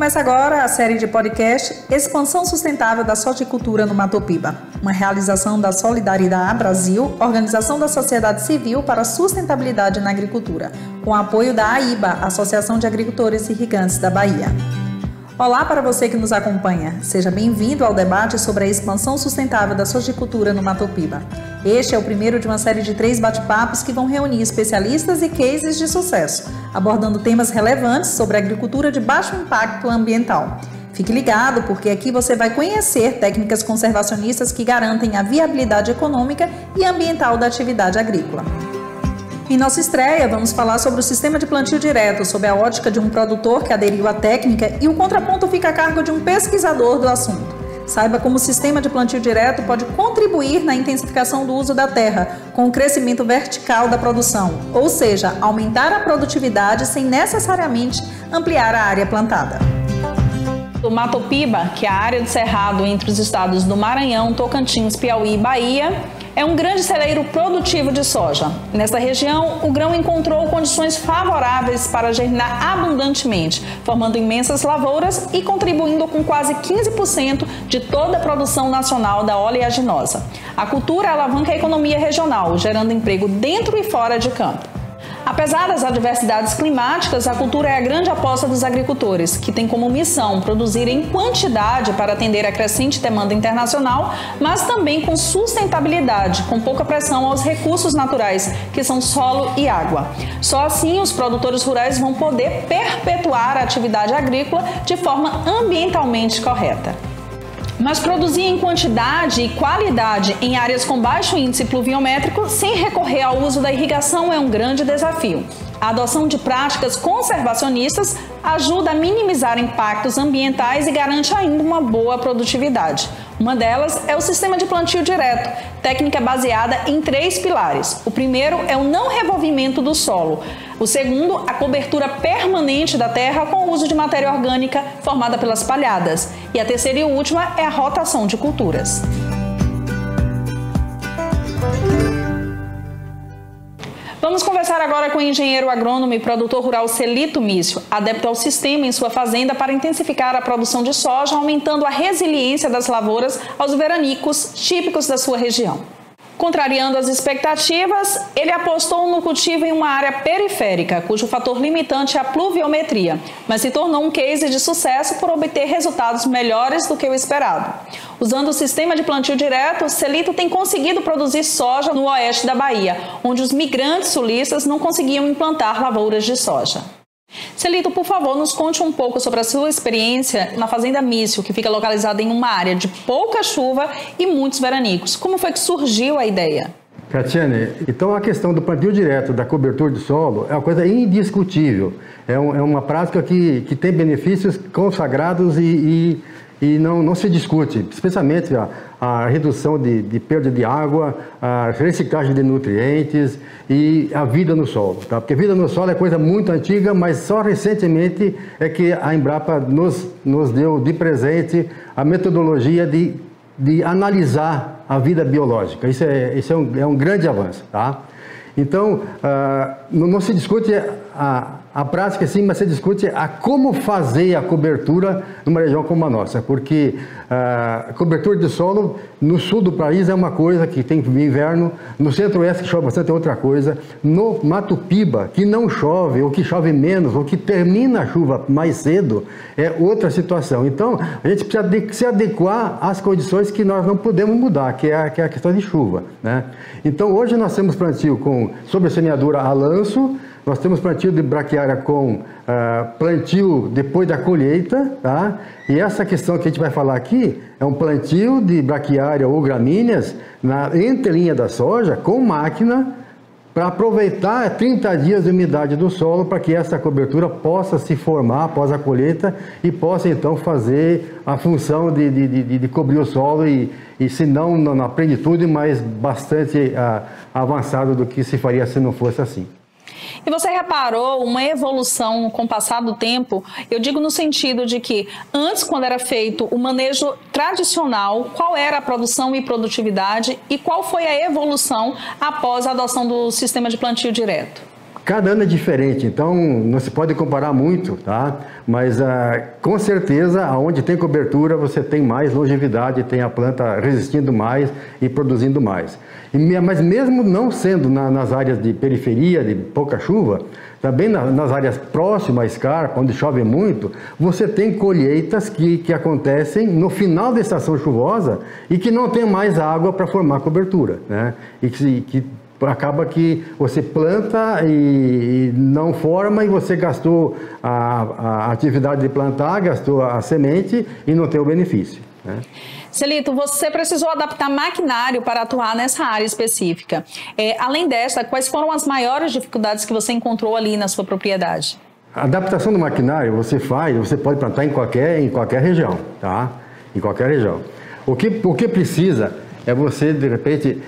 Começa agora a série de podcast Expansão Sustentável da Sojicultura no Matopiba, uma realização da Solidariedade Brasil, Organização da Sociedade Civil para a Sustentabilidade na Agricultura, com apoio da AIBA, Associação de Agricultores Irrigantes da Bahia. Olá para você que nos acompanha, seja bem-vindo ao debate sobre a expansão sustentável da sojicultura no Matopiba. Este é o primeiro de uma série de 3 bate-papos que vão reunir especialistas e cases de sucesso, abordando temas relevantes sobre a agricultura de baixo impacto ambiental. Fique ligado, porque aqui você vai conhecer técnicas conservacionistas que garantem a viabilidade econômica e ambiental da atividade agrícola. Em nossa estreia, vamos falar sobre o sistema de plantio direto, sob a ótica de um produtor que aderiu à técnica, e o contraponto fica a cargo de um pesquisador do assunto. Saiba como o sistema de plantio direto pode contribuir na intensificação do uso da terra, com o crescimento vertical da produção, ou seja, aumentar a produtividade sem necessariamente ampliar a área plantada. O Matopiba, que é a área de cerrado entre os estados do Maranhão, Tocantins, Piauí e Bahia, é um grande celeiro produtivo de soja. Nesta região, o grão encontrou condições favoráveis para germinar abundantemente, formando imensas lavouras e contribuindo com quase 15% de toda a produção nacional da oleaginosa. A cultura alavanca a economia regional, gerando emprego dentro e fora de campo. Apesar das adversidades climáticas, a cultura é a grande aposta dos agricultores, que tem como missão produzir em quantidade para atender a crescente demanda internacional, mas também com sustentabilidade, com pouca pressão aos recursos naturais, que são solo e água. Só assim os produtores rurais vão poder perpetuar a atividade agrícola de forma ambientalmente correta. Mas produzir em quantidade e qualidade em áreas com baixo índice pluviométrico sem recorrer ao uso da irrigação é um grande desafio. A adoção de práticas conservacionistas ajuda a minimizar impactos ambientais e garante ainda uma boa produtividade. Uma delas é o sistema de plantio direto, técnica baseada em 3 pilares. O primeiro é o não revolvimento do solo. O segundo, a cobertura permanente da terra com o uso de matéria orgânica formada pelas palhadas. E a terceira e última é a rotação de culturas. Vamos conversar agora com o engenheiro agrônomo e produtor rural Celito Mício, adepto ao sistema em sua fazenda para intensificar a produção de soja, aumentando a resiliência das lavouras aos veranicos típicos da sua região. Contrariando as expectativas, ele apostou no cultivo em uma área periférica, cujo fator limitante é a pluviometria, mas se tornou um case de sucesso por obter resultados melhores do que o esperado. Usando o sistema de plantio direto, Celito tem conseguido produzir soja no oeste da Bahia, onde os migrantes sulistas não conseguiam implantar lavouras de soja. Celito, por favor, nos conte um pouco sobre a sua experiência na Fazenda Mício, que fica localizada em uma área de pouca chuva e muitos veranicos. Como foi que surgiu a ideia? Catiane, então a questão do plantio direto, da cobertura de solo, é uma coisa indiscutível. É uma prática que tem benefícios consagrados e não se discute, especialmente a redução de perda de água, a reciclagem de nutrientes e a vida no solo. Tá? Porque vida no solo é coisa muito antiga, mas só recentemente é que a Embrapa nos deu de presente a metodologia de analisar a vida biológica. Isso é um grande avanço. Tá? Então, não se discute a prática sim, mas se discute a como fazer a cobertura numa região como a nossa, porque a cobertura de solo no sul do país é uma coisa que tem inverno, no centro-oeste que chove bastante é outra coisa, no Matopiba, que não chove, ou que chove menos, ou que termina a chuva mais cedo, é outra situação. Então, a gente precisa se adequar às condições que nós não podemos mudar, que é a questão de chuva, né? Então, hoje nós temos plantio sobre semeadura a lanço, nós temos plantio de braquiária com plantio depois da colheita, tá? E essa questão que a gente vai falar aqui é um plantio de braquiária ou gramíneas na entrelinha da soja com máquina para aproveitar 30 dias de umidade do solo para que essa cobertura possa se formar após a colheita e possa então fazer a função de cobrir o solo e se não na plenitude, mas bastante avançado do que se faria se não fosse assim. E você reparou uma evolução com o passar do tempo? Eu digo no sentido de que antes, quando era feito o manejo tradicional, qual era a produção e produtividade e qual foi a evolução após a adoção do sistema de plantio direto? Cada ano é diferente, então não se pode comparar muito, tá? Mas com certeza, aonde tem cobertura, você tem mais longevidade, tem a planta resistindo mais e produzindo mais. Mas mesmo não sendo nas áreas de periferia, de pouca chuva, também nas áreas próximas à escarpa, onde chove muito, você tem colheitas que acontecem no final da estação chuvosa e que não tem mais água para formar cobertura, né? E que acaba que você planta e não forma e você gastou a atividade de plantar, gastou a semente e não tem o benefício, né? Celito, você precisou adaptar maquinário para atuar nessa área específica. Além dessa, quais foram as maiores dificuldades que você encontrou ali na sua propriedade? A adaptação do maquinário você pode plantar em qualquer região, tá? Em qualquer região. O que precisa é você, de repente,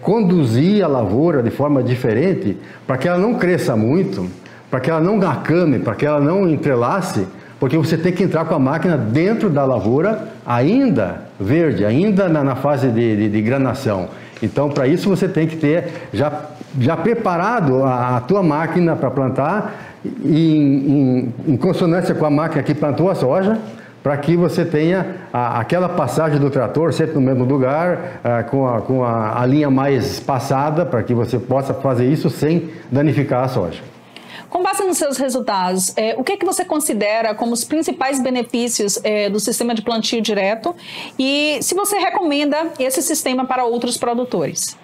conduzir a lavoura de forma diferente para que ela não cresça muito, para que ela não acame, para que ela não entrelace, porque você tem que entrar com a máquina dentro da lavoura, ainda verde, ainda na fase de granação. Então, para isso, você tem que ter já preparado a tua máquina para plantar em consonância com a máquina que plantou a soja, para que você tenha aquela passagem do trator sempre no mesmo lugar, com a linha mais espaçada, para que você possa fazer isso sem danificar a soja. Com base nos seus resultados, o que você considera como os principais benefícios do sistema de plantio direto e se você recomenda esse sistema para outros produtores?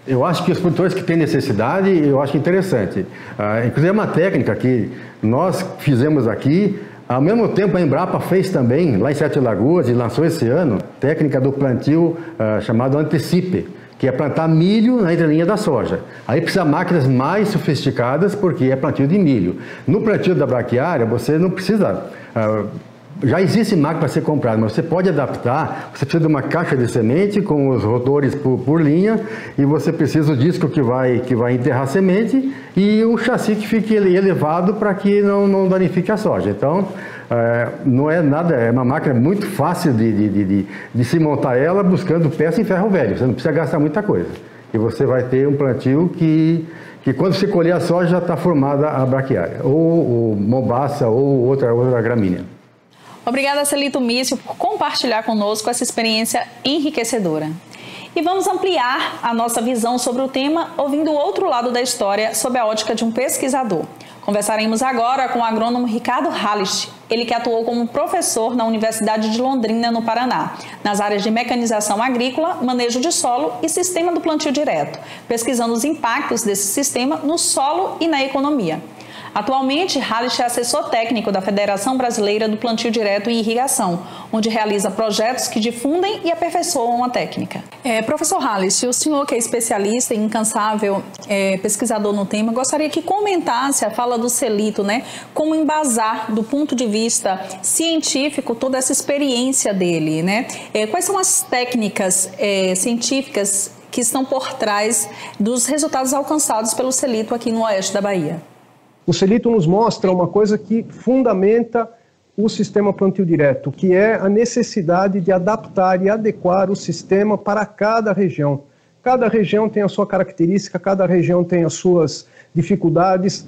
Eu acho que os produtores que têm necessidade, eu acho interessante. Inclusive é uma técnica que nós fizemos aqui. Ao mesmo tempo, a Embrapa fez também, lá em Sete Lagoas, e lançou esse ano, técnica do plantio chamado Antecipe, que é plantar milho na entrelinha da soja. Aí precisa de máquinas mais sofisticadas, porque é plantio de milho. No plantio da braquiária, você não precisa... já existe máquina para ser comprada, mas você pode adaptar. Você precisa de uma caixa de semente com os rotores por linha, e você precisa do disco que vai enterrar a semente e um chassi que fique elevado para que não danifique a soja. Então, não é nada, é uma máquina muito fácil de se montar ela buscando peça em ferro velho. Você não precisa gastar muita coisa. E você vai ter um plantio que quando você colher a soja já está formada a braquiária, ou mombaça, ou outra gramínea. Obrigada, Celito Mício, por compartilhar conosco essa experiência enriquecedora. E vamos ampliar a nossa visão sobre o tema, ouvindo o outro lado da história sob a ótica de um pesquisador. Conversaremos agora com o agrônomo Ricardo Halist, ele que atuou como professor na Universidade de Londrina, no Paraná, nas áreas de mecanização agrícola, manejo de solo e sistema do plantio direto, pesquisando os impactos desse sistema no solo e na economia. Atualmente, Halist é assessor técnico da Federação Brasileira do Plantio Direto e Irrigação, onde realiza projetos que difundem e aperfeiçoam a técnica. Professor Halist, o senhor que é especialista e incansável pesquisador no tema, gostaria que comentasse a fala do Celito, né? Como embasar do ponto de vista científico toda essa experiência dele, né? Quais são as técnicas científicas que estão por trás dos resultados alcançados pelo Celito aqui no oeste da Bahia? O Celito nos mostra uma coisa que fundamenta o sistema plantio direto, que é a necessidade de adaptar e adequar o sistema para cada região. Cada região tem a sua característica, cada região tem as suas dificuldades,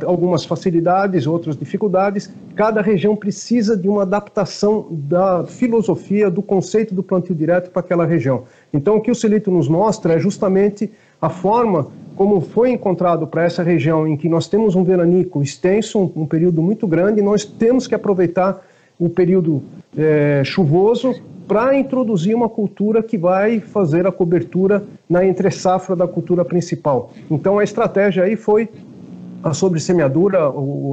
algumas facilidades, outras dificuldades. Cada região precisa de uma adaptação da filosofia, do conceito do plantio direto para aquela região. Então, o que o Celito nos mostra é justamente a forma como foi encontrado para essa região em que nós temos um veranico extenso, um período muito grande, nós temos que aproveitar o período chuvoso para introduzir uma cultura que vai fazer a cobertura na entre-safra da cultura principal. Então a estratégia aí foi a sobressemeadura,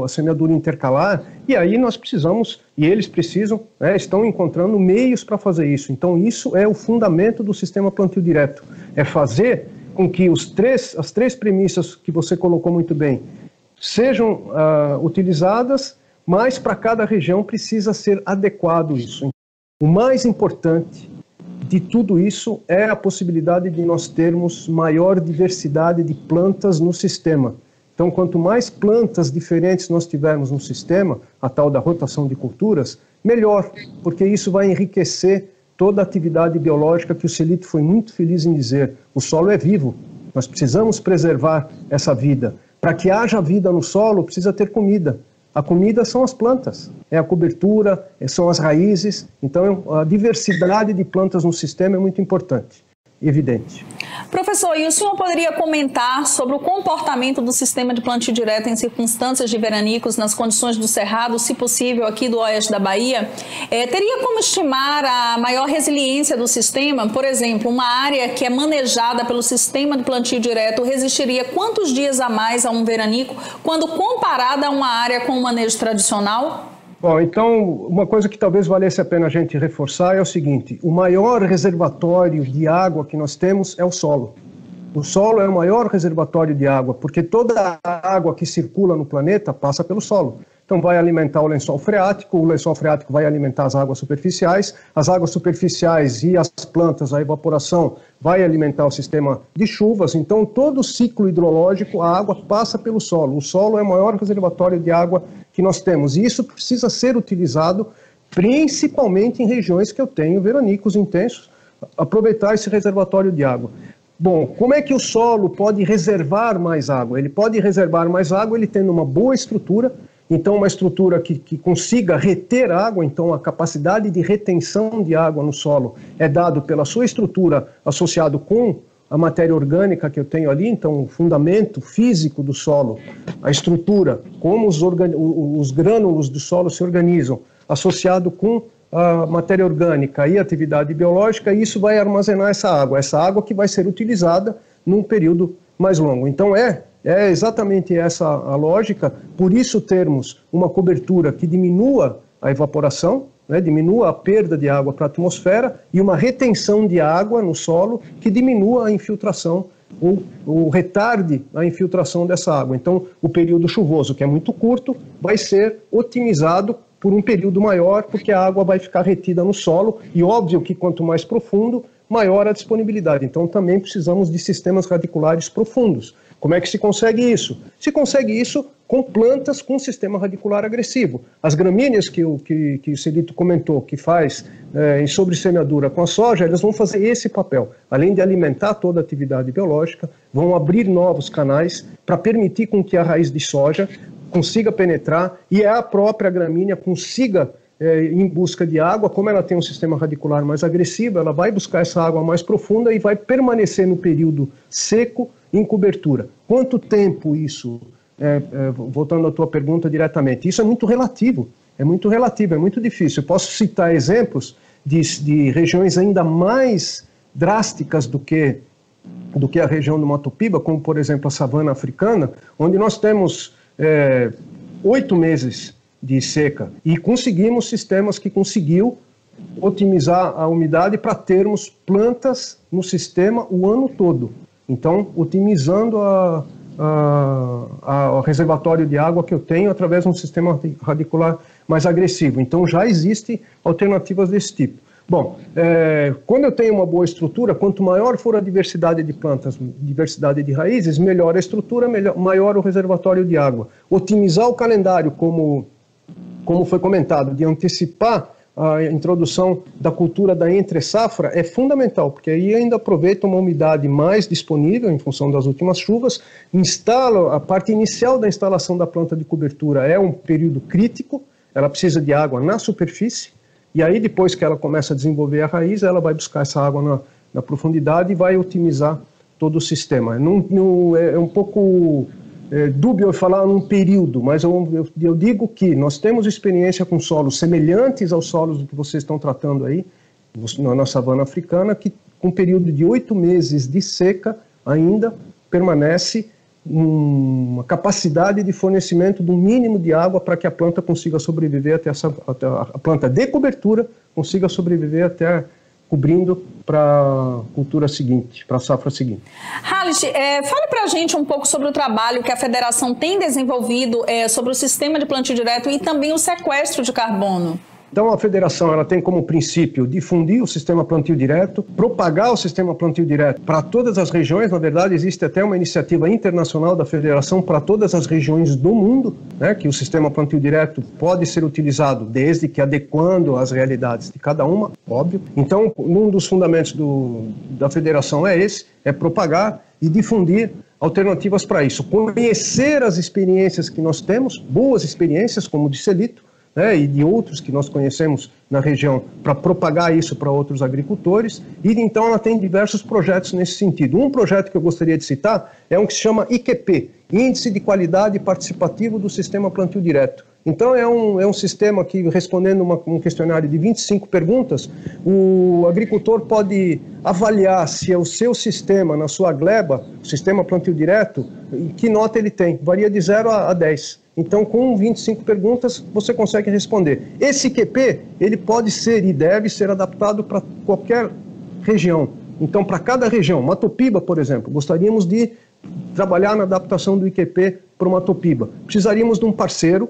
a semeadura intercalar, e aí nós precisamos, e eles precisam, estão encontrando meios para fazer isso. Então isso é o fundamento do sistema plantio direto, é fazer com que as três premissas que você colocou muito bem sejam utilizadas, mas para cada região precisa ser adequado isso. O mais importante de tudo isso é a possibilidade de nós termos maior diversidade de plantas no sistema. Então, quanto mais plantas diferentes nós tivermos no sistema, a tal da rotação de culturas, melhor, porque isso vai enriquecer toda a atividade biológica que o Celito foi muito feliz em dizer. O solo é vivo, Nós precisamos preservar essa vida. Para que haja vida no solo, precisa ter comida. A comida são as plantas, é a cobertura, são as raízes. Então, a diversidade de plantas no sistema é muito importante, evidente. Professor, e o senhor poderia comentar sobre o comportamento do sistema de plantio direto em circunstâncias de veranicos nas condições do Cerrado, se possível aqui do oeste da Bahia? Teria como estimar a maior resiliência do sistema? Por exemplo, uma área que é manejada pelo sistema de plantio direto resistiria quantos dias a mais a um veranico quando comparada a uma área com o manejo tradicional? Bom, então, uma coisa que talvez valesse a pena a gente reforçar é o seguinte: o maior reservatório de água que nós temos é o solo. O solo é o maior reservatório de água, porque toda a água que circula no planeta passa pelo solo. Então vai alimentar o lençol freático vai alimentar as águas superficiais e as plantas, a evaporação, vai alimentar o sistema de chuvas. Então todo o ciclo hidrológico, a água passa pelo solo. O solo é o maior reservatório de água que nós temos, e isso precisa ser utilizado principalmente em regiões que eu tenho veranicos intensos, aproveitar esse reservatório de água. Bom, como é que o solo pode reservar mais água? Ele pode reservar mais água ele tendo uma boa estrutura. Então, uma estrutura que consiga reter água, então a capacidade de retenção de água no solo é dado pela sua estrutura associado com a matéria orgânica que eu tenho ali, então o fundamento físico do solo, a estrutura, como os grânulos do solo se organizam, associado com a matéria orgânica e a atividade biológica, e isso vai armazenar essa água que vai ser utilizada num período mais longo. Então é exatamente essa a lógica, por isso termos uma cobertura que diminua a evaporação, diminua a perda de água para a atmosfera, e uma retenção de água no solo que diminua a infiltração, ou retarde a infiltração dessa água. Então, o período chuvoso, que é muito curto, vai ser otimizado por um período maior, porque a água vai ficar retida no solo, e óbvio que quanto mais profundo, maior a disponibilidade. Então, também precisamos de sistemas radiculares profundos. Como é que se consegue isso? Se consegue isso com plantas com sistema radicular agressivo. As gramíneas que o Celito comentou, que faz em sobressemeadura com a soja, elas vão fazer esse papel. Além de alimentar toda a atividade biológica, vão abrir novos canais para permitir com que a raiz de soja consiga penetrar e a própria gramínea consiga em busca de água. Como ela tem um sistema radicular mais agressivo, ela vai buscar essa água mais profunda e vai permanecer no período seco em cobertura. Quanto tempo isso, voltando à tua pergunta diretamente, isso é muito relativo, é muito difícil. Eu posso citar exemplos de regiões ainda mais drásticas do que a região do Mato Piba, como por exemplo a savana africana, onde nós temos 8 meses de seca, e conseguimos sistemas que conseguiu otimizar a umidade para termos plantas no sistema o ano todo. Então, otimizando o reservatório de água que eu tenho através de um sistema radicular mais agressivo. Então, já existem alternativas desse tipo. Bom, quando eu tenho uma boa estrutura, quanto maior for a diversidade de plantas, diversidade de raízes, melhor a estrutura, maior o reservatório de água. Otimizar o calendário, como foi comentado, de antecipar a introdução da cultura da entre-safra é fundamental, porque aí ainda aproveita uma umidade mais disponível em função das últimas chuvas, instala a parte inicial da instalação da planta de cobertura, é um período crítico, ela precisa de água na superfície, e aí depois que ela começa a desenvolver a raiz, ela vai buscar essa água na profundidade e vai otimizar todo o sistema. É um pouco dúbio eu falar num período, mas eu digo que nós temos experiência com solos semelhantes aos solos que vocês estão tratando aí, na savana africana, que com um período de 8 meses de seca ainda permanece uma capacidade de fornecimento do mínimo de água para que a planta consiga sobreviver até a planta de cobertura consiga sobreviver até cobrindo para a cultura seguinte, para a safra seguinte. Hallit, fale para a gente um pouco sobre o trabalho que a Federação tem desenvolvido sobre o sistema de plantio direto e também o sequestro de carbono. Então a Federação ela tem como princípio difundir o sistema plantio direto, propagar o sistema plantio direto para todas as regiões. Na verdade, existe até uma iniciativa internacional da Federação para todas as regiões do mundo, que o sistema plantio direto pode ser utilizado desde que adequando às realidades de cada uma, óbvio. Então, um dos fundamentos da Federação é propagar e difundir alternativas para isso. Conhecer as experiências que nós temos, boas experiências, como de Celito, né, e de outros que nós conhecemos na região, para propagar isso para outros agricultores, e então ela tem diversos projetos nesse sentido. Um projeto que eu gostaria de citar é um que se chama IQP, Índice de Qualidade Participativo do Sistema Plantio Direto. Então é um sistema que, respondendo um questionário de 25 perguntas, o agricultor pode avaliar se é o seu sistema, na sua gleba, o sistema plantio direto, que nota ele tem, varia de 0 a 10. Então, com 25 perguntas, você consegue responder. Esse IQP, ele pode ser e deve ser adaptado para qualquer região. Então, para cada região, Matopiba, por exemplo, gostaríamos de trabalhar na adaptação do IQP para o Matopiba. Precisaríamos de um parceiro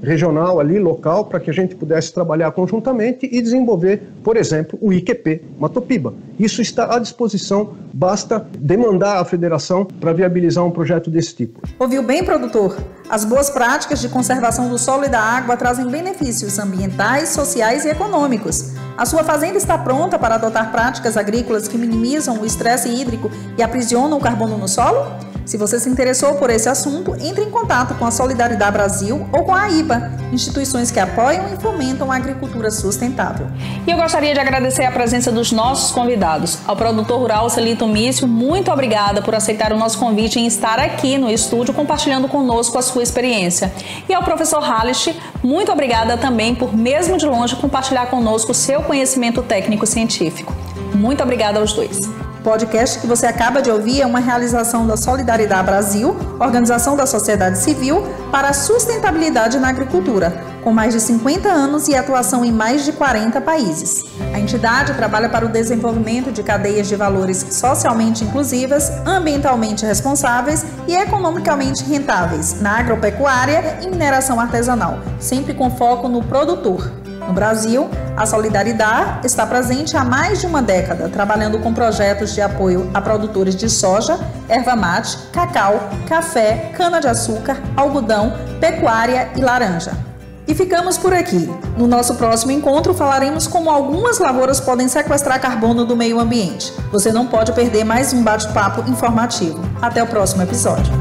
regional ali, local, para que a gente pudesse trabalhar conjuntamente e desenvolver, por exemplo, o IQP Matopiba. Isso está à disposição, basta demandar à federação para viabilizar um projeto desse tipo. Ouviu bem, produtor? As boas práticas de conservação do solo e da água trazem benefícios ambientais, sociais e econômicos. A sua fazenda está pronta para adotar práticas agrícolas que minimizam o estresse hídrico e aprisionam o carbono no solo? Se você se interessou por esse assunto, entre em contato com a Solidariedade Brasil ou com a IBA, instituições que apoiam e fomentam a agricultura sustentável. E eu gostaria de agradecer a presença dos nossos convidados. Ao produtor rural Celito Mício, muito obrigada por aceitar o nosso convite em estar aqui no estúdio compartilhando conosco a sua experiência. E ao professor Hallich, muito obrigada também por, mesmo de longe, compartilhar conosco o seu conhecimento técnico-científico. Muito obrigada aos dois. O podcast que você acaba de ouvir é uma realização da Solidariedade Brasil, organização da sociedade civil para a sustentabilidade na agricultura, com mais de 50 anos e atuação em mais de 40 países. A entidade trabalha para o desenvolvimento de cadeias de valores socialmente inclusivas, ambientalmente responsáveis e economicamente rentáveis na agropecuária e mineração artesanal, sempre com foco no produtor. No Brasil, a Solidariedade está presente há mais de uma década, trabalhando com projetos de apoio a produtores de soja, erva mate, cacau, café, cana-de-açúcar, algodão, pecuária e laranja. E ficamos por aqui. No nosso próximo encontro falaremos como algumas lavouras podem sequestrar carbono do meio ambiente. Você não pode perder mais um bate-papo informativo. Até o próximo episódio.